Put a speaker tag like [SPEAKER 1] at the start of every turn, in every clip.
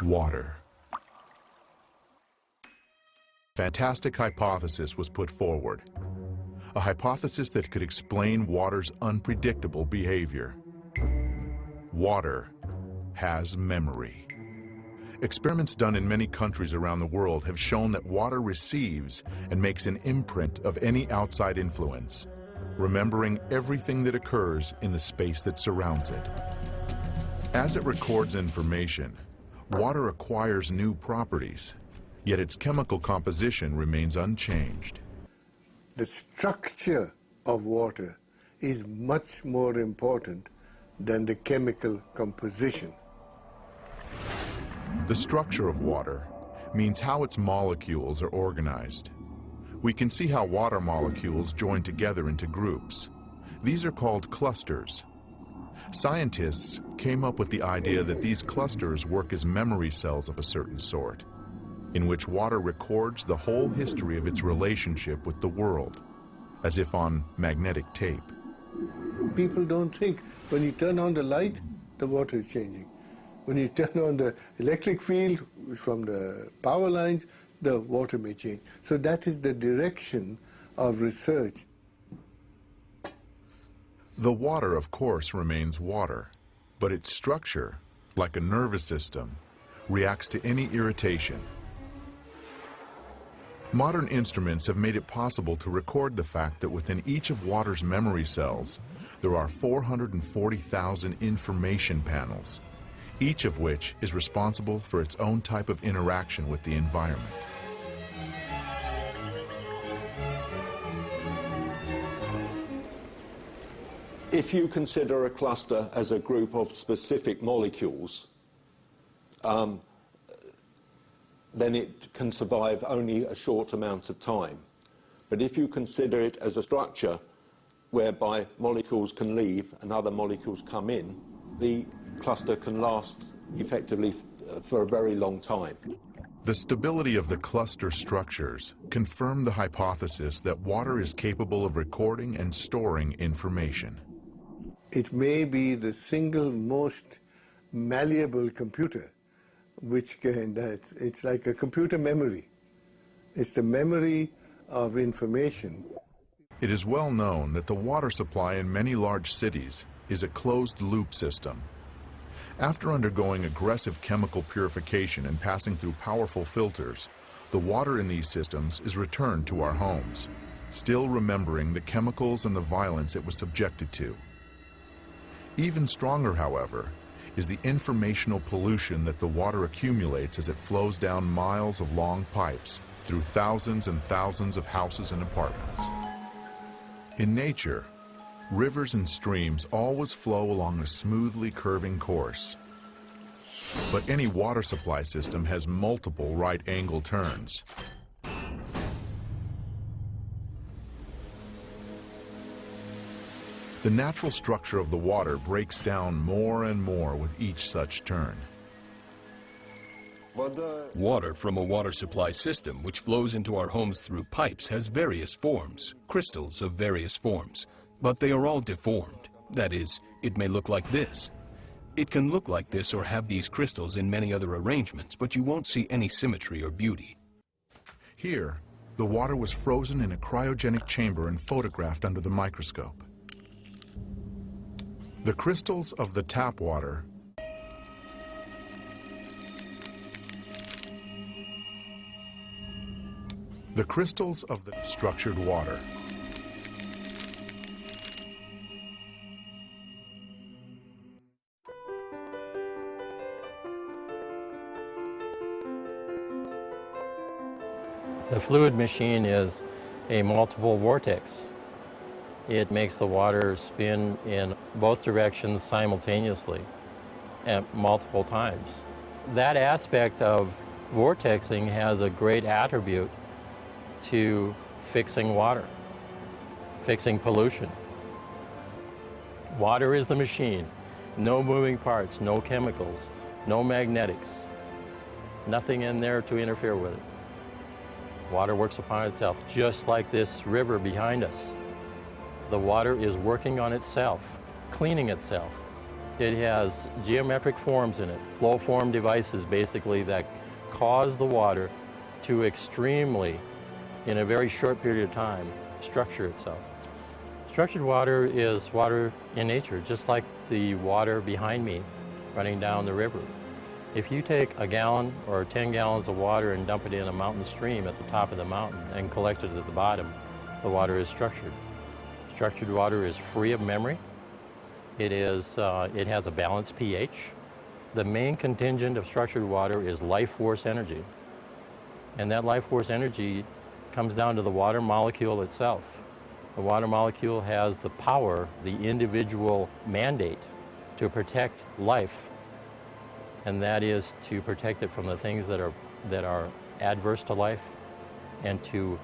[SPEAKER 1] Water. Fantastic hypothesis was put forward. A hypothesis that could explain water's unpredictable behavior. Water has memory. Experiments done in many countries around the world have shown that water receives and makes an imprint of any outside influence, remembering everything that occurs in the space that surrounds it. As it records information, water acquires new properties, yet its chemical composition remains unchanged.
[SPEAKER 2] The structure of water is much more important than the chemical composition.
[SPEAKER 1] The structure of water means how its molecules are organized. We can see how water molecules join together into groups. These are called clusters. Scientists came up with the idea that these clusters work as memory cells of a certain sort, in which water records the whole history of its relationship with the world, as if on magnetic tape.
[SPEAKER 2] People don't think when you turn on the light, the water is changing. When you turn on the electric field from the power lines, the water may change. So that is the direction of research.
[SPEAKER 1] The water, of course, remains water, but its structure, like a nervous system, reacts to any irritation. Modern instruments have made it possible to record the fact that within each of water's memory cells, there are 440,000 information panels, each of which is responsible for its own type of interaction with the environment.
[SPEAKER 3] If you consider a cluster as a group of specific molecules, then it can survive only a short amount of time. But if you consider it as a structure whereby molecules can leave and other molecules come in, the cluster can last effectively for a very long time.
[SPEAKER 1] The stability of the cluster structures confirm the hypothesis that water is capable of recording and storing information.
[SPEAKER 2] It may be the single most malleable computer, it's like a computer memory. It's the memory of information.
[SPEAKER 1] It is well known that the water supply in many large cities is a closed-loop system. After undergoing aggressive chemical purification and passing through powerful filters, the water in these systems is returned to our homes, still remembering the chemicals and the violence it was subjected to. Even stronger, however, is the informational pollution that the water accumulates as it flows down miles of long pipes through thousands and thousands of houses and apartments. In nature, rivers and streams always flow along a smoothly curving course. But any water supply system has multiple right-angle turns. The natural structure of the water breaks down more and more with each such turn.
[SPEAKER 4] Water from a water supply system which flows into our homes through pipes has various forms, crystals of various forms, but they are all deformed. That is, it may look like this. It can look like this or have these crystals in many other arrangements, but you won't see any symmetry or beauty.
[SPEAKER 1] Here, the water was frozen in a cryogenic chamber and photographed under the microscope. The crystals of the tap water the crystals of the structured water.
[SPEAKER 5] The fluid machine is a multiple vortex. It makes the water spin in both directions simultaneously at multiple times. That aspect of vortexing has a great attribute to fixing water, fixing pollution. Water is the machine. No moving parts, no chemicals, no magnetics, nothing in there to interfere with it. Water works upon itself, just like this river behind us. The water is working on itself, cleaning itself. It has geometric forms in it, flow form devices basically that cause the water to extremely, in a very short period of time, structure itself. Structured water is water in nature, just like the water behind me running down the river. If you take a gallon or 10 gallons of water and dump it in a mountain stream at the top of the mountain and collect it at the bottom, the water is structured. Structured water is free of memory. It has a balanced pH. The main contingent of structured water is life force energy. And that life force energy comes down to the water molecule itself. The water molecule has the power, the individual mandate to protect life, and that is to protect it from the things that are adverse to life, and to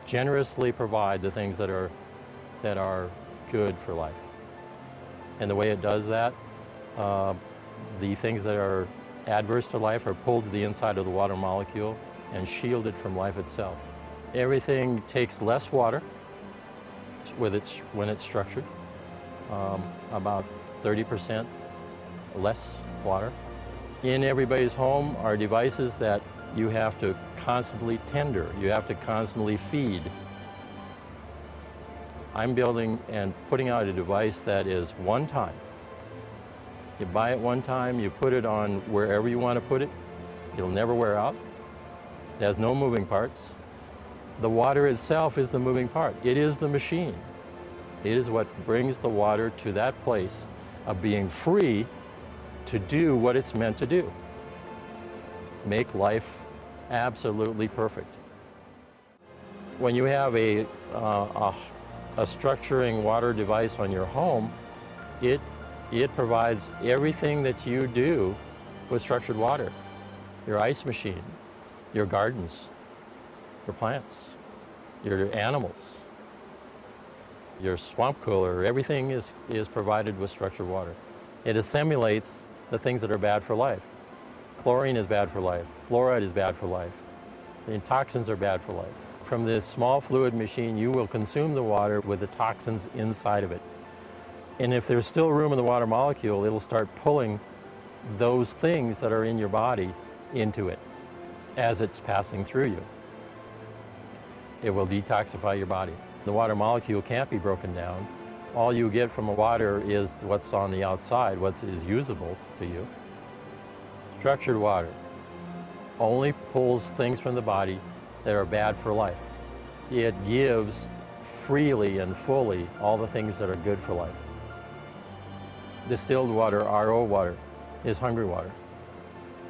[SPEAKER 5] generously provide the things that are good for life. And the way it does that, the things that are adverse to life are pulled to the inside of the water molecule and shielded from life itself. Everything takes less water when it's structured, about 30% less water. In everybody's home are devices that you have to constantly tender, you have to constantly feed. I'm building and putting out a device that is one time. You buy it one time, you put it on wherever you want to put it, it'll never wear out. It has no moving parts. The water itself is the moving part. It is the machine. It is what brings the water to that place of being free to do what it's meant to do. Make life absolutely perfect. When you have a structuring water device on your home, it provides everything that you do with structured water. Your ice machine, your gardens, your plants, your animals, your swamp cooler, everything is provided with structured water. It assimilates the things that are bad for life. Chlorine is bad for life. Fluoride is bad for life. The toxins are bad for life. From this small fluid machine, you will consume the water with the toxins inside of it. And if there's still room in the water molecule, it'll start pulling those things that are in your body into it as it's passing through you. It will detoxify your body. The water molecule can't be broken down. All you get from the water is what's on the outside, what is usable to you. Structured water only pulls things from the body that are bad for life. It gives freely and fully all the things that are good for life. Distilled water, RO water, is hungry water.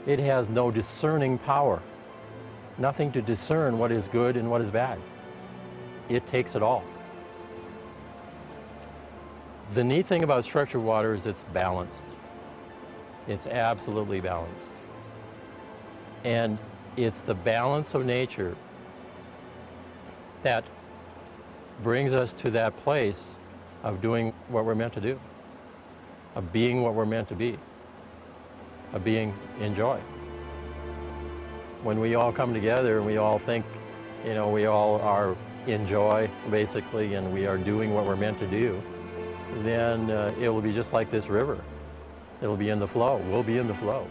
[SPEAKER 5] It has no discerning power, nothing to discern what is good and what is bad. It takes it all. The neat thing about structured water is it's balanced. It's absolutely balanced. And it's the balance of nature that brings us to that place of doing what we're meant to do, of being what we're meant to be, of being in joy. When we all come together and we all think, we all are in joy, basically, and we are doing what we're meant to do, then it will be just like this river. It'll be in the flow. We'll be in the flow.